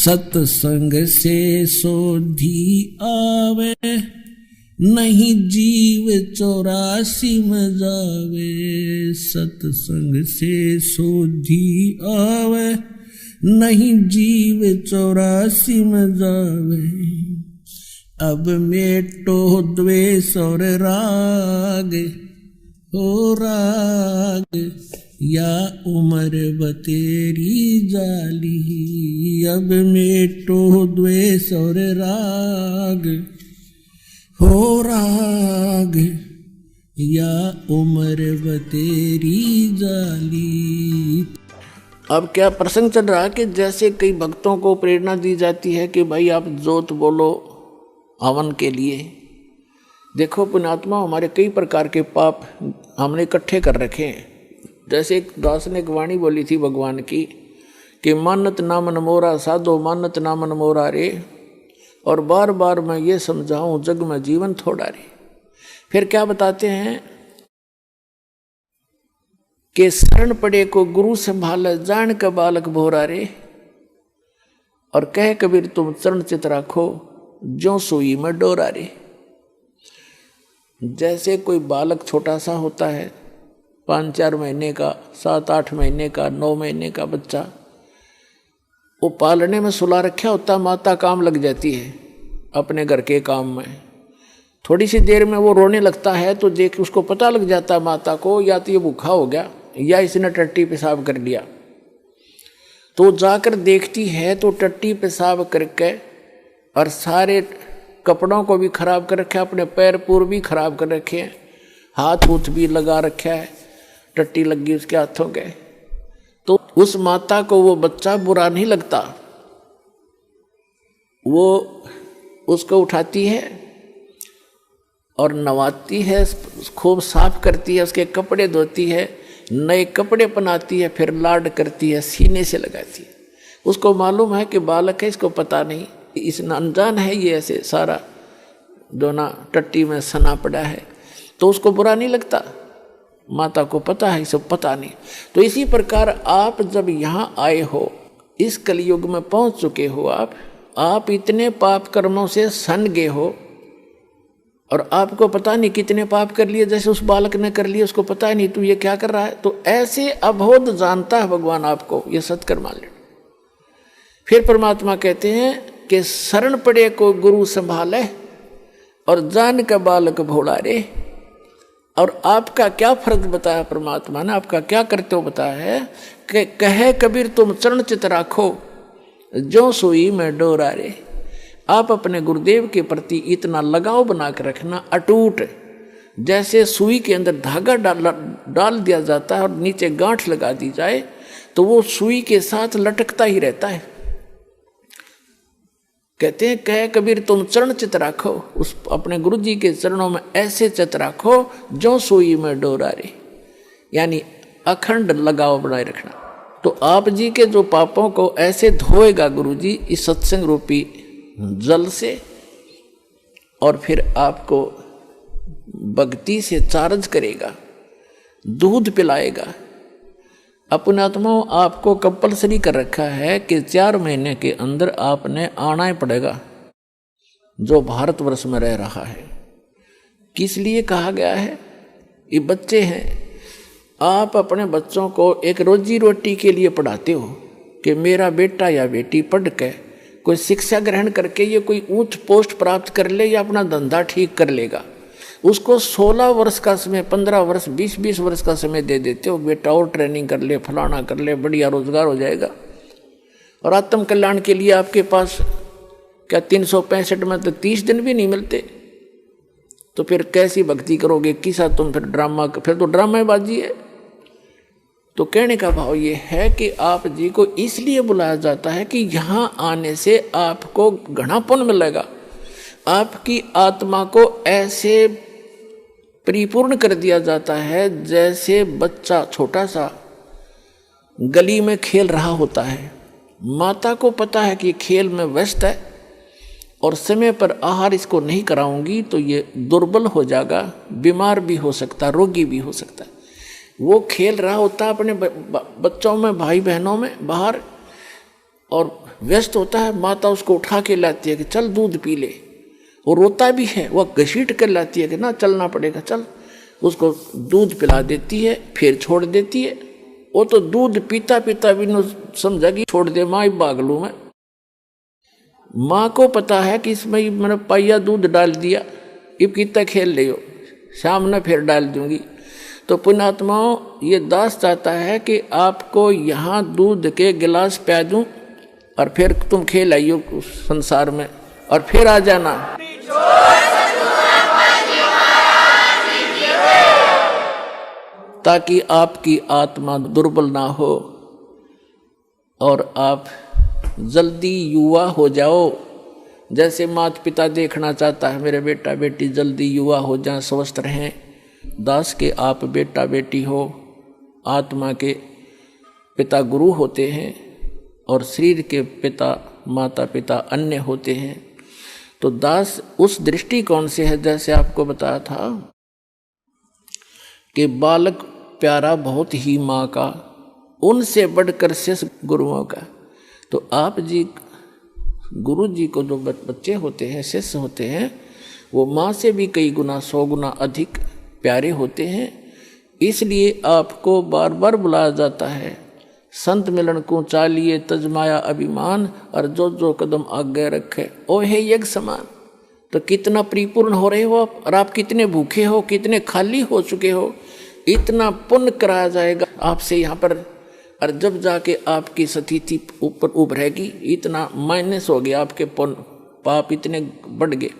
सत्संग से सोधी आवे, नहीं जीव 84 में जावे। सत्संग से सोधी आवे, नहीं जीव 84 में जावे। अब मेटो द्वेष और राग, हो राग या उम्र बतेरी जाली। अब मेटो द्वेष और राग, हो राग या उम्र बतेरी जाली। अब क्या प्रसंग चल रहा है कि जैसे कई भक्तों को प्रेरणा दी जाती है कि भाई आप जोत बोलो हवन के लिए। देखो पुण्यात्मा, हमारे कई प्रकार के पाप हमने इकट्ठे कर रखे हैं। जैसे एक दास ने एक वाणी बोली थी भगवान की कि मानत नामन मोरा साधो, मानत नामन मोरा रे। और बार बार मैं ये समझाऊं जग में जीवन थोड़ा रे। फिर क्या बताते हैं कि शरण पड़े को गुरु संभाले, जान का बालक भोरा रे। और कह कबीर तुम चरण चित राखो, जो सुई में डोरा रे। जैसे कोई बालक छोटा सा होता है, 5-4 महीने का, 7-8 महीने का, 9 महीने का बच्चा, वो पालने में सुला रखा होता, माता काम लग जाती है अपने घर के काम में। थोड़ी सी देर में वो रोने लगता है तो देख उसको पता लग जाता माता को, या तो ये भूखा हो गया या इसने टट्टी पेशाब कर लिया। तो जाकर देखती है तो टट्टी पेशाब करके और सारे कपड़ों को भी खराब कर रखा है, अपने पैर पूर भी खराब कर रखे हैं, हाथ हूथ भी लगा रखा है, टट्टी लगी उसके हाथों के। तो उस माता को वो बच्चा बुरा नहीं लगता। वो उसको उठाती है और नवाती है, खूब साफ करती है, उसके कपड़े धोती है, नए कपड़े पहनाती है, फिर लाड करती है, सीने से लगाती है। उसको मालूम है कि बालक है, इसको पता नहीं, इस अनजान है ये ऐसे सारा दोना टट्टी में सना पड़ा है, तो उसको बुरा नहीं लगता। माता को पता है, इसे पता नहीं। तो इसी प्रकार आप जब यहाँ आए हो, इस कलयुग में पहुँच चुके हो, आप इतने पाप कर्मों से सन गए हो और आपको पता नहीं कितने पाप कर लिए, जैसे उस बालक ने कर लिए, उसको पता ही नहीं तू ये क्या कर रहा है। तो ऐसे अबोध जानता है भगवान आपको, ये सत्कर्म मान ले। फिर परमात्मा कहते हैं कि शरण पड़े को गुरु संभाले और जान का बालक भोला रे। और आपका क्या फर्ज बताया परमात्मा ने, आपका क्या करते हो बताया है कि कहे कबीर तुम चरण चित राखो, जो सुई में डोरा रे। आप अपने गुरुदेव के प्रति इतना लगाव बना कर रखना अटूट, जैसे सुई के अंदर धागा डाल दिया जाता है और नीचे गांठ लगा दी जाए तो वो सुई के साथ लटकता ही रहता है। कहते हैं कहे कबीर तुम चरण चित राखो, उस अपने गुरु जी के चरणों में ऐसे चित राखो जो सुई में डोरा रे, यानी अखंड लगाव बनाए रखना। तो आप जी के जो पापों को ऐसे धोएगा गुरु जी इस सत्संग रूपी जल से, और फिर आपको भक्ति से चार्ज करेगा, दूध पिलाएगा। अपने आत्माओं आपको कंपलसरी कर रखा है कि 4 महीने के अंदर आपने आना ही पड़ेगा जो भारतवर्ष में रह रहा है। किस लिए कहा गया है? ये बच्चे हैं, आप अपने बच्चों को एक रोजी रोटी के लिए पढ़ाते हो कि मेरा बेटा या बेटी पढ़ के कोई शिक्षा ग्रहण करके ये कोई ऊंच पोस्ट प्राप्त कर ले या अपना धंधा ठीक कर लेगा। उसको 16 वर्ष का समय, 15 वर्ष, 20 वर्ष का समय दे देते हो, बेटा और ट्रेनिंग कर ले, फलाना कर ले, बढ़िया रोजगार हो जाएगा। और आत्म कल्याण के लिए आपके पास क्या 365 में तो 30 दिन भी नहीं मिलते, तो फिर कैसी भक्ति करोगे? किसा तुम फिर ड्रामा, फिर तो ड्रामेबाजी है। तो कहने का भाव ये है कि आप जी को इसलिए बुलाया जाता है कि यहाँ आने से आपको घना पुण्य मिलेगा, आपकी आत्मा को ऐसे परिपूर्ण कर दिया जाता है जैसे बच्चा छोटा सा गली में खेल रहा होता है। माता को पता है कि खेल में व्यस्त है और समय पर आहार इसको नहीं कराऊंगी तो ये दुर्बल हो जाएगा, बीमार भी हो सकता, रोगी भी हो सकता है। वो खेल रहा होता है अपने बच्चों में, भाई बहनों में बाहर, और व्यस्त होता है, माता उसको उठा के लाती है कि चल दूध पी ले। वो रोता भी है, वह घसीट कर लाती है कि ना चलना पड़ेगा चल, उसको दूध पिला देती है, फिर छोड़ देती है। वो तो दूध पीता पीता भी न समझा कि छोड़ दे माँ, भाग लूँ मैं। माँ को पता है कि इसमें मैंने पाइया दूध डाल दिया, अब कितना खेल रही हो, शाम न फिर डाल दूंगी। तो पुण्यात्माओं, ये दास चाहता है कि आपको यहाँ दूध के गिलास पिला दूं और फिर तुम खेल आइयो उस संसार में और फिर आ जाना। ताकि आपकी आत्मा दुर्बल ना हो और आप जल्दी युवा हो जाओ। जैसे माता पिता देखना चाहता है मेरे बेटा बेटी जल्दी युवा हो जाएं, स्वस्थ रहें। दास के आप बेटा बेटी हो, आत्मा के पिता गुरु होते हैं और शरीर के पिता माता पिता अन्य होते हैं। तो दास उस दृष्टिकोण से है, जैसे आपको बताया था कि बालक प्यारा बहुत ही माँ का, उनसे बढ़कर शिष्य गुरुओं का। तो आप जी गुरु जी को जो बच्चे होते हैं, शिष्य होते हैं, वो माँ से भी कई गुना 100 गुना अधिक प्यारे होते हैं। इसलिए आपको बार बार बुलाया जाता है, संत मिलन को चालिए तजमाया अभिमान, और जो जो कदम आगे रखे ओ है यज्ञ समान। तो कितना परिपूर्ण हो रहे हो आप, और आप कितने भूखे हो, कितने खाली हो चुके हो, इतना पुण्य कराया जाएगा आपसे यहाँ पर। और जब जाके आपकी स्थिति ऊपर उभरेगी, इतना माइनस हो गया, आपके पुण्य पाप इतने बढ़ गए।